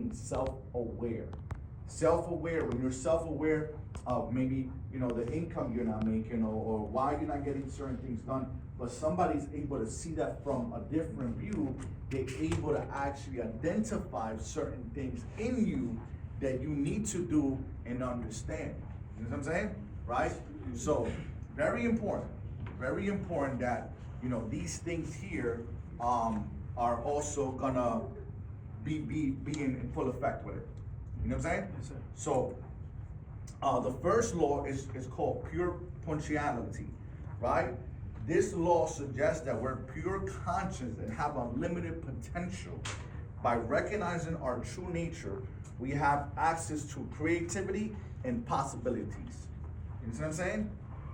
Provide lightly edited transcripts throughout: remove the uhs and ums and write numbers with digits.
being self-aware. Self-aware, when you're self-aware of maybe, the income you're not making, or why you're not getting certain things done, but somebody's able to see that from a different view, they're able to actually identify certain things in you that you need to do and understand. You know what I'm saying? Right? So, very important that, these things here are also gonna be in full effect with it. You know what I'm saying? Yes, sir. So, the first law is called pure punctuality, right? This law suggests that we're pure conscious and have unlimited potential. By recognizing our true nature, we have access to creativity and possibilities. You see what I'm saying?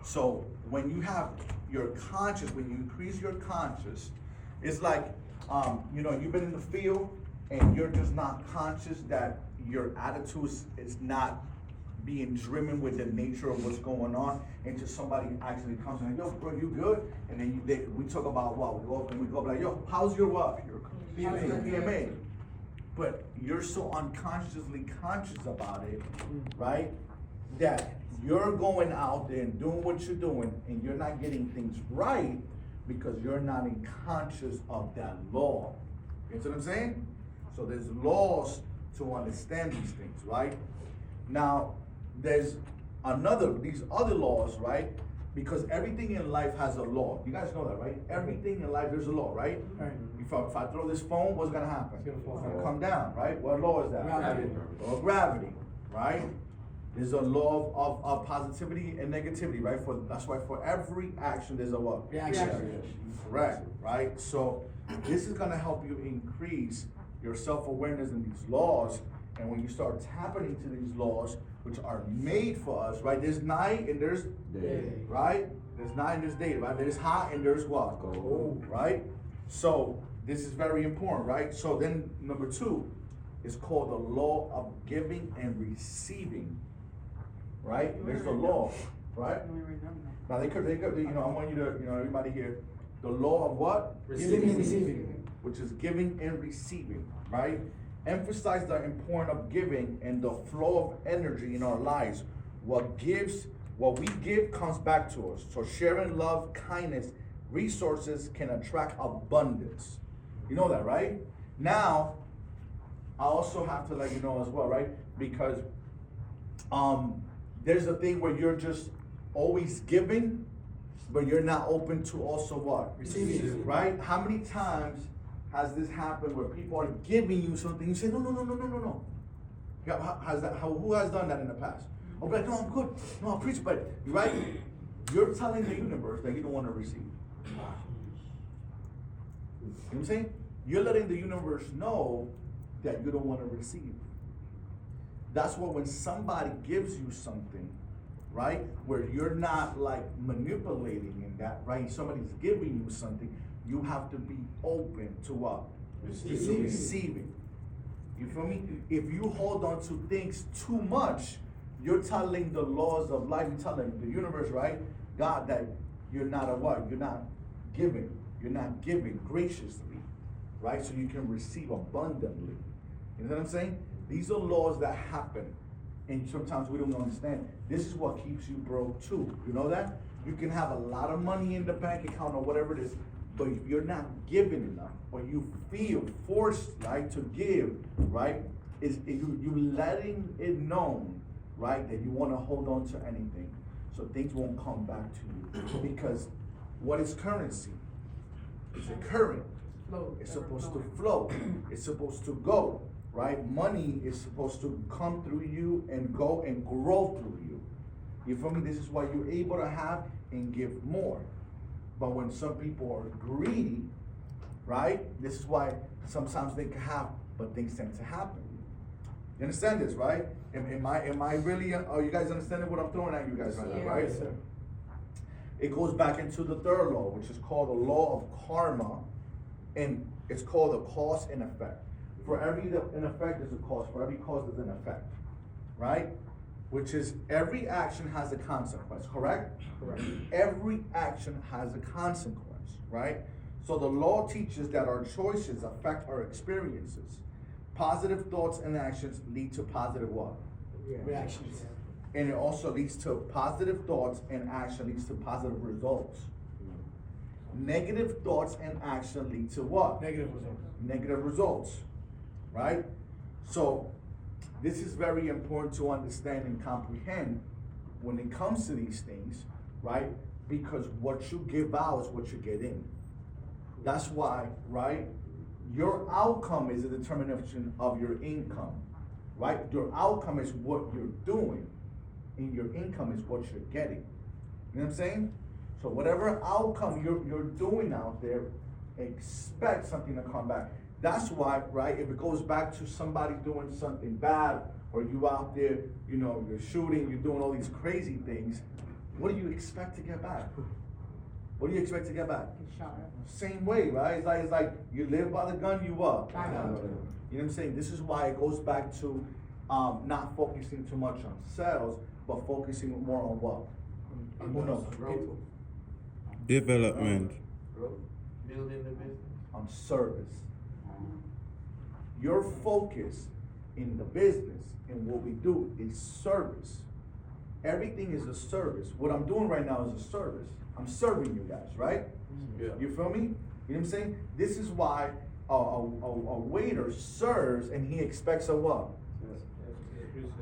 So when you have your conscious, when you increase your conscious, it's like, you've been in the field and you're just not conscious that your attitude is not being driven with the nature of what's going on, until somebody actually comes and yo, bro, you good? And then we talk about what we go like, yo, how's your what? Your PMA. But you're so unconsciously conscious about it, right? That you're going out there and doing what you're doing, and you're not getting things right because you're not in conscious of that law. You know what I'm saying? So there's laws to understand these things, right? Now, there's these other laws, right? Because everything in life has a law. You guys know that, right? Everything in life, there's a law, right? Right. If I throw this phone, what's gonna happen? It's gonna fall It's gonna down. come down, right? What law is that? Gravity. Law of gravity, right? There's a law of positivity and negativity, right? That's why for every action, there's a what? Reaction. Correct, right? So this is gonna help you increase your self-awareness in these laws. And when you start tapping into these laws, which are made for us, right? There's night and there's day, right? There's night and there's day, right? There's hot and there's what? Cold, right? So this is very important, right? So then number 2 is called the law of giving and receiving, right? There's the law, right? Now they could, I want you to, everybody here, the law of what? Giving and receiving. Which is giving and receiving, right? Emphasize the importance of giving and the flow of energy in our lives. What we give comes back to us. So sharing love, kindness, resources can attract abundance. You know that, right? Now, I also have to let you know as well, right? Because there's a thing where you're just always giving, but you're not open to also what? Receiving. Right? How many times has this happened where people are giving you something, you say, no. Who has done that in the past? Oh, but no, I'm good. No, I'll preach, but, right? You're telling the universe that you don't want to receive. You know what I'm saying? You're letting the universe know that you don't want to receive. That's why when somebody gives you something, right, where you're not like manipulating in that, right? Somebody's giving you something, you have to be open to what? Receiving. You feel me? If you hold on to things too much, you're telling the laws of life, you're telling the universe, right? God, that you're not a what? You're not giving. You're not giving graciously, right? So you can receive abundantly. You know what I'm saying? These are laws that happen, and sometimes we don't understand. This is what keeps you broke too. You know that? You can have a lot of money in the bank account or whatever it is, but if you're not giving enough, or you feel forced, right, to give, right, you letting it known, right, that you want to hold on to anything, so things won't come back to you. Because what is currency? It's a current. It's supposed to flow. It's supposed to go, right? Money is supposed to come through you and go and grow through you. You feel me? This is why you're able to have and give more. But when some people are greedy, right? This is why sometimes they can have, but things tend to happen. You understand this, right? Am I really? Are you guys understanding what I'm throwing at you guys right now, right? Yes, sir. It goes back into the third law, which is called the law of karma, and it's called the cause and effect. For every an effect, there's a cause. For every cause, there's an effect, right? Which is every action has a consequence, correct? Correct. Every action has a consequence, right? So the law teaches that our choices affect our experiences. Positive thoughts and actions lead to positive what? Reactions. And it also leads to positive thoughts and action leads to positive results. Negative thoughts and action lead to what? Negative results. Negative results, right? So this is very important to understand and comprehend when it comes to these things, right? Because what you give out is what you get in. That's why, right? Your outcome is a determination of your income, right? Your outcome is what you're doing, and your income is what you're getting. You know what I'm saying? So whatever outcome you're doing out there, expect something to come back. That's why, right, if it goes back to somebody doing something bad, or you out there, you know, you're shooting, you're doing all these crazy things, what do you expect to get back? What do you expect to get back? Same way, right? It's like you live by the gun, you up. You know what I'm saying? This is why it goes back to not focusing too much on sales, but focusing more on what? Who knows? People. Development. Building the business. On service. Your focus in the business and what we do is service. Everything is a service. What I'm doing right now is a service. I'm serving you guys, right? Yeah. You feel me? You know what I'm saying? This is why a waiter serves and he expects a what?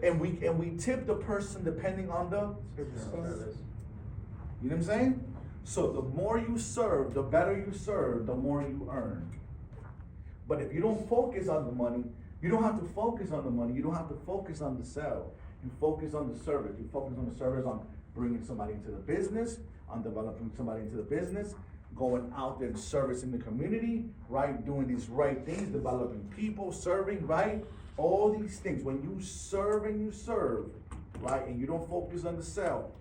And we tip the person depending on the Service. You know what I'm saying? So the more you serve, the better you serve, the more you earn. But if you don't focus on the money, you don't have to focus on the money. You don't have to focus on the sale. You focus on the service. You focus on the service, on bringing somebody into the business, on developing somebody into the business, going out there and servicing the community, right? Doing these right things, developing people, serving, right? All these things. When you serve and you serve, right? And you don't focus on the sale,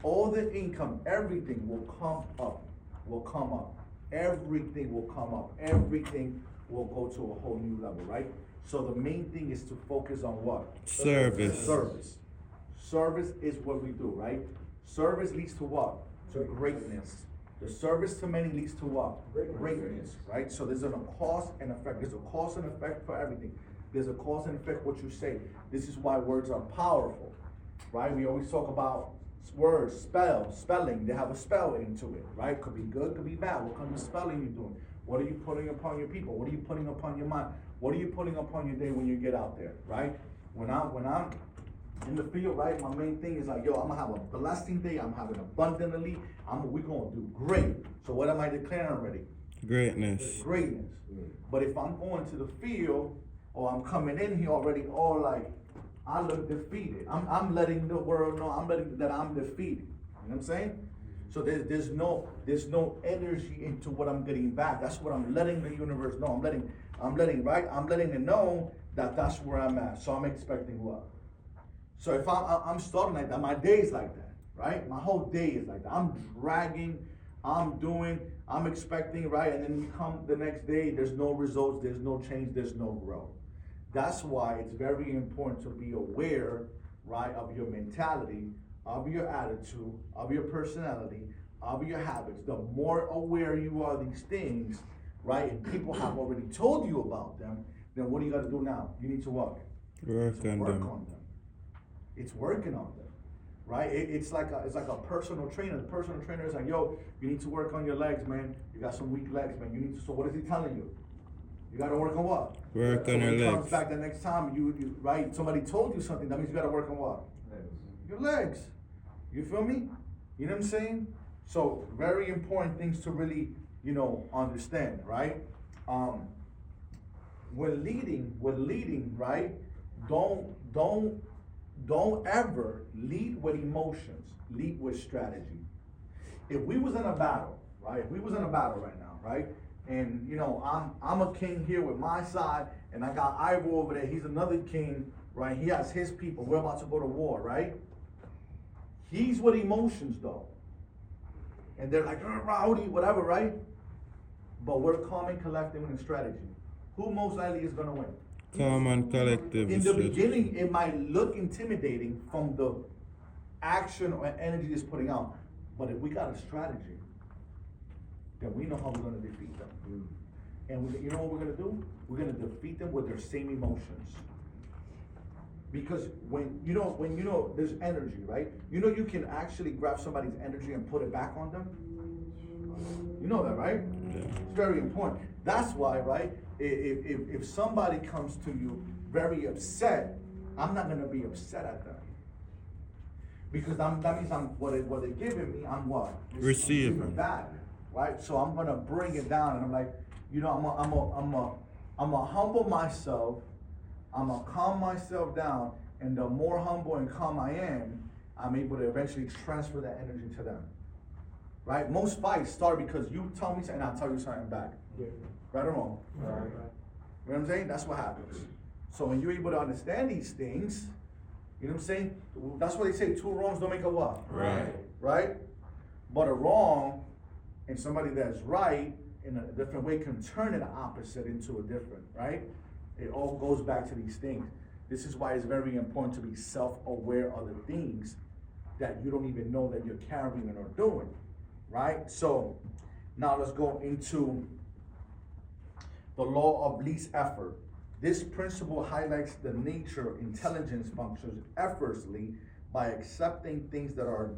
all the income, everything will come up. Will come up. Everything will come up. Everything will go to a whole new level, right? So the main thing is to focus on what? Service. Service. Service is what we do, right? Service leads to what? To greatness. The service to many leads to what? Greatness, right? So there's a cause and effect. There's a cause and effect for everything. There's a cause and effect what you say. This is why words are powerful, right? We always talk about words, spelling. They have a spell into it, right? Could be good, could be bad. What kind of spelling you doing? What are you putting upon your people? What are you putting upon your mind? What are you putting upon your day when you get out there, right? When I'm in the field, right, my main thing is like, yo, I'm gonna have a blessing day. I'm having abundantly. We're gonna do great. So what am I declaring already? Greatness. Greatness. But if I'm going to the field, or I'm coming in here already, or like, I look defeated. I'm letting the world know that I'm defeated. You know what I'm saying? So there's no energy into what I'm getting back. That's what I'm letting the universe know. I'm letting it know that that's where I'm at. So I'm expecting what? So if I'm starting like that, my day is like that, right? My whole day is like that. I'm dragging, I'm expecting, right? And then we come the next day, there's no results, there's no change, there's no growth. That's why it's very important to be aware, right, of your mentality, of your attitude, of your personality, of your habits. The more aware you are of these things, right, and people have already told you about them, then what do you got to do now? You need to what? Work on them. It's working on them, right? It's like a personal trainer. The personal trainer is like, yo, you need to work on your legs, man. You got some weak legs, man. You need to. So what is he telling you? You got to work on what? Work on your legs. When he comes legs. back the next time, you right? Somebody told you something. That means you got to work on what? Your legs. You feel me? You know what I'm saying? So very important things to really, understand, right? When leading, right? Don't ever lead with emotions. Lead with strategy. If we was in a battle, right? If we was in a battle right now, right? And I'm a king here with my side, and I got Ivor over there. He's another king, right? He has his people. We're about to go to war, right? He's with emotions though. And they're like, rowdy, whatever, right? But we're calm and collective in strategy. Who most likely is gonna win? Calm and collective. In the beginning, it might look intimidating from the action or energy it's putting out. But if we got a strategy, then we know how we're gonna defeat them. And you know what we're gonna do? We're gonna defeat them with their same emotions. Because when you know there's energy, right? You know you can actually grab somebody's energy and put it back on them. You know that, right? Yeah. It's very important. That's why, right? If somebody comes to you very upset, I'm not gonna be upset at them. Because that means what they're giving me, I'm what? Receiving. I'm giving back, right? So I'm gonna bring it down, and I'm like, I'm gonna humble myself. I'm gonna calm myself down, and the more humble and calm I am, I'm able to eventually transfer that energy to them. Right? Most fights start because you tell me something, and I'll tell you something back. Right or wrong? Right. You know what I'm saying? That's what happens. So when you're able to understand these things, you know what I'm saying? That's why they say two wrongs don't make a what? Right. Right? But a wrong and somebody that's right in a different way can turn an opposite into a different, right? It all goes back to these things. This is why it's very important to be self-aware of the things that you don't even know that you're carrying or doing, right? So now let's go into the law of least effort. This principle highlights the nature intelligence functions effortlessly by accepting things that are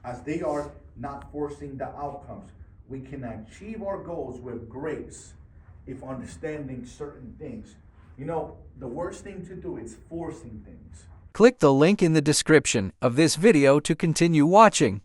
as they are, not forcing the outcomes. We can achieve our goals with grace if understanding certain things. You know, the worst thing to do is forcing things. Click the link in the description of this video to continue watching.